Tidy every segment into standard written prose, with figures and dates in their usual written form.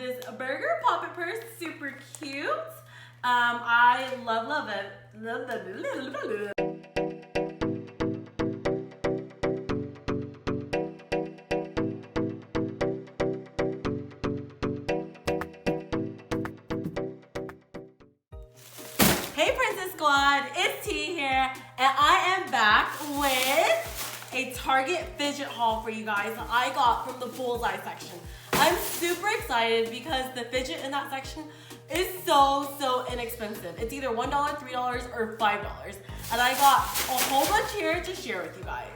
this burger poppet purse, super cute. I love it. Hey Princess Squad, it's T here, and I am back with a Target fidget haul for you guys that I got from the bullseye section. I'm super excited because the fidget in that section is so inexpensive. It's either $1, $3, or $5. And I got a whole bunch here to share with you guys.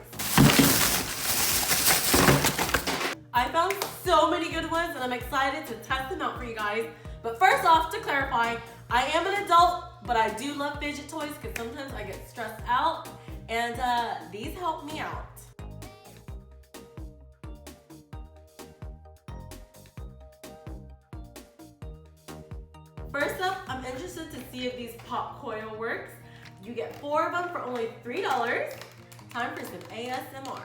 I found so many good ones and I'm excited to test them out for you guys. But first off, to clarify, I am an adult, but I do love fidget toys because sometimes I get stressed out, and these help me out. First up, I'm interested to see if these pop coil works. You get 4 of them for only $3. Time for some ASMR.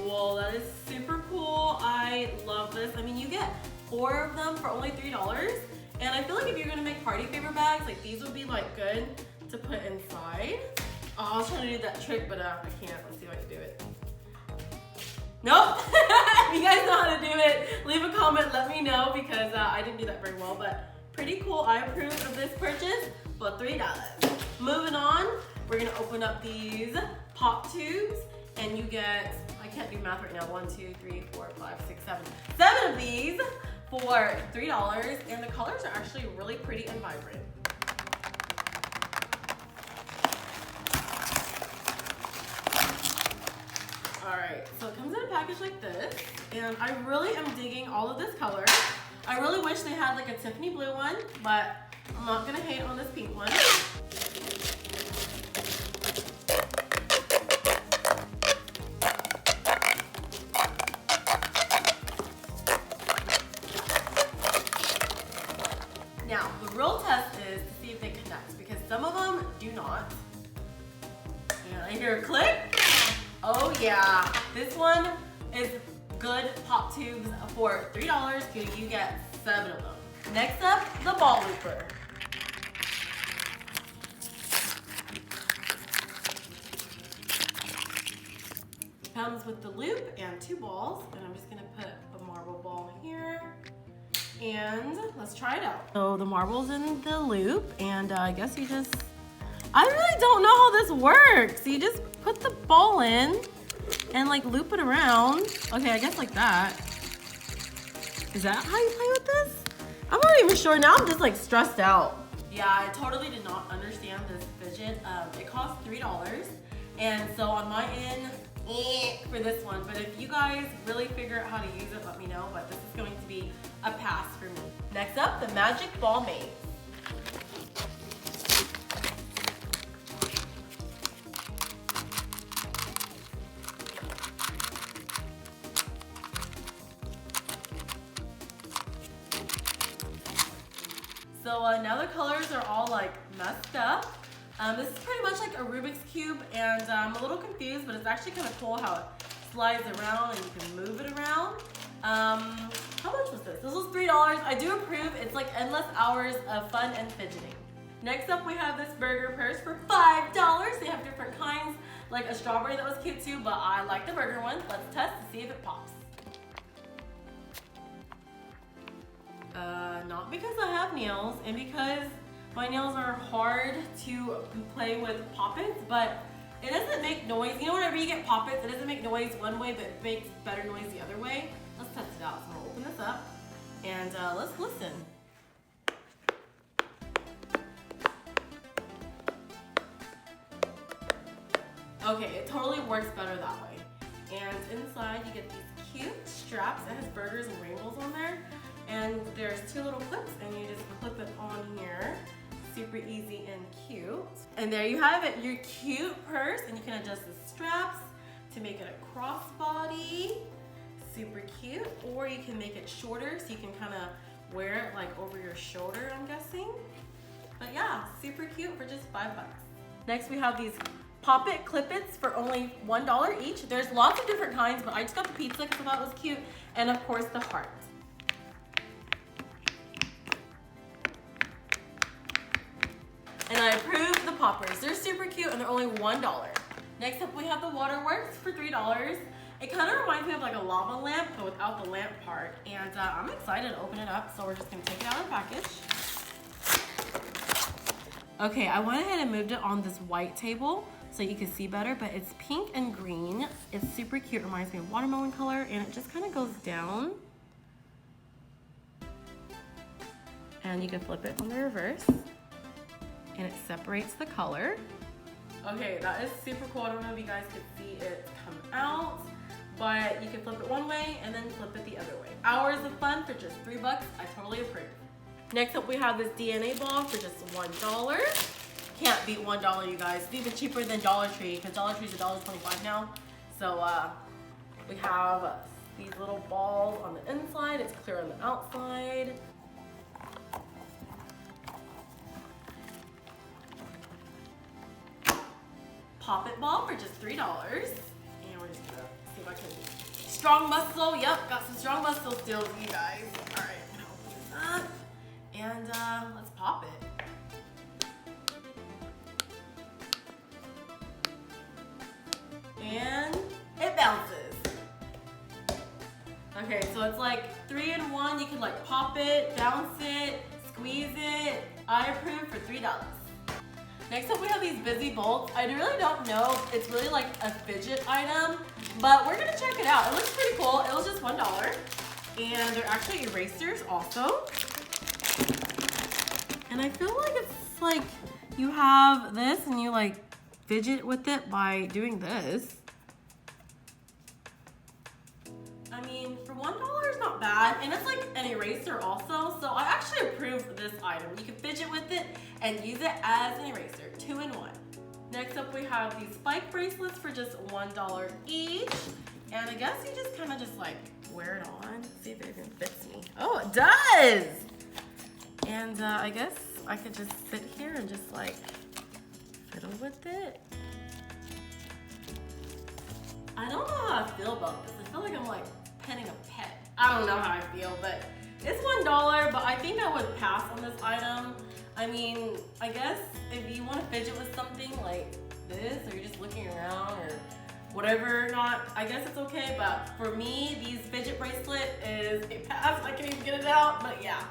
Whoa, that is super cool. I love this. I mean, you get 4 of them for only $3. And I feel like if you're gonna make party favor bags, like these would be like good to put inside. Oh, I was trying to do that trick, but I can't. Let's see if I can do it. Nope. If you guys know how to do it, leave a comment, let me know, because I didn't do that very well, but pretty cool. I approve of this purchase for $3. Moving on, we're gonna open up these pop tubes, and you get, I can't do math right now, 1, 2, 3, 4, 5, 6, 7. 7 of these for $3, and the colors are actually really pretty and vibrant. All right, so it comes in a package like this, and I really am digging all of this color. I really wish they had like a Tiffany blue one, but I'm not gonna hate on this pink one. Now, the real test is to see if they connect, because some of them do not. And I hear a click. Oh yeah, this one is good pop tubes for $3, because you get 7 of them. Next up, the ball looper. Comes with the loop and 2 balls, and I'm just gonna put a marble ball here. And let's try it out. So the marble's in the loop, and I guess you just, I really don't know how this works. You just put the ball in and like loop it around. Okay, I guess like that. Is that how you play with this? I'm not even sure. Now I'm just like stressed out. Yeah, I totally did not understand this fidget. It cost $3. And so on my end, for this one, but if you guys really figure out how to use it, let me know, but this is going to be a pass for me. Next up, the magic ball maze. So now the colors are all like messed up. This is pretty much like a Rubik's Cube, and I'm a little confused, but it's actually kind of cool how it slides around and you can move it around. How much was this? This was $3. I do approve. It's like endless hours of fun and fidgeting. Next up, we have this burger purse for $5. They have different kinds, like a strawberry that was cute too, but I like the burger one. Let's test to see if it pops. Not because I have nails, and because my nails are hard to play with poppets, but it doesn't make noise. You know, whenever you get poppets, it doesn't make noise one way, but it makes better noise the other way. Let's test it out. So I'm gonna open this up, and let's listen. Okay, it totally works better that way. And inside you get these cute straps. It has burgers and rainbows on there. And there's 2 little clips, and you just And there you have it, your cute purse, and you can adjust the straps to make it a crossbody. Super cute. Or you can make it shorter so you can kind of wear it like over your shoulder, I'm guessing. But yeah, super cute for just $5. Next we have these Pop-It clippets for only $1 each. There's lots of different kinds, but I just got the pizza because I thought it was cute. And of course the heart. And I approve the poppers. They're super cute and they're only $1. Next up we have the Waterworks for $3. It kind of reminds me of like a lava lamp, but without the lamp part. And I'm excited to open it up, so we're just gonna take it out of the package. Okay, I went ahead and moved it on this white table so you can see better, but it's pink and green. It's super cute, reminds me of watermelon color, and it just kind of goes down. And you can flip it on the reverse, and it separates the color. Okay, that is super cool. I don't know if you guys could see it come out, but you can flip it one way and then flip it the other way. Hours of fun for just $3. I totally approve. Next up, we have this DNA ball for just $1. Can't beat $1, you guys. It's even cheaper than Dollar Tree, because Dollar Tree is $1.25 now. So we have these little balls on the inside. It's clear on the outside. Pop-It ball for just $3. And we're just gonna see if I can. Strong muscle. Yep, got some strong muscle still, you guys. All right, I'm gonna open this up. And let's pop it. And it bounces. Okay, so it's like 3-in-1. You can like pop it, bounce it, squeeze it. I approve for $3. Next up we have these busy bolts. I really don't know if it's really like a fidget item, but we're gonna check it out. It looks pretty cool. It was just $1. And they're actually erasers also. And I feel like it's like you have this and you like fidget with it by doing this. I mean, for $1 is not bad, and it's like an eraser also, so I actually approve this item. You can fidget with it and use it as an eraser, 2-in-1. Next up we have these spike bracelets for just $1 each, and I guess you just kind of just like wear it on, see if it even fits me. Oh, it does! And I guess I could just sit here and just like fiddle with it. I don't know how I feel about this. I feel like I'm like petting a pet. I don't know how I feel, but it's $1, but I think I would pass on this item. I mean, I guess if you want to fidget with something like this, or you're just looking around or whatever or not, I guess it's okay, but for me, these fidget bracelet is a pass. I can't even get it out, but yeah.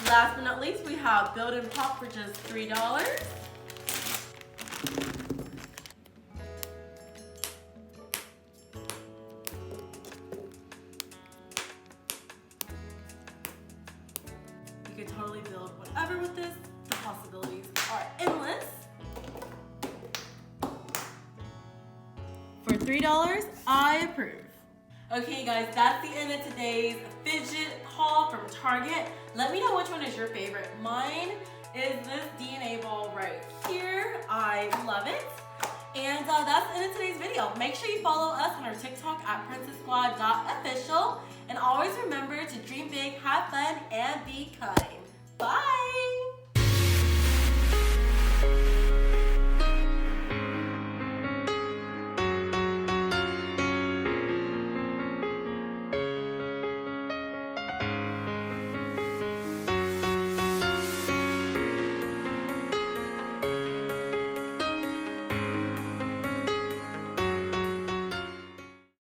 Last but not least, we have built-in pop for just $3. You can totally build whatever with this. The possibilities are endless. For $3, I approve. Okay guys, that's the end of today's fidget haul from Target. Let me know which one is your favorite. Mine is this DNA ball right here. I love it. And that's the end of today's video. Make sure you follow us on our TikTok at PrincessSquad.Official. And always remember to dream big, have fun, and be kind. Bye!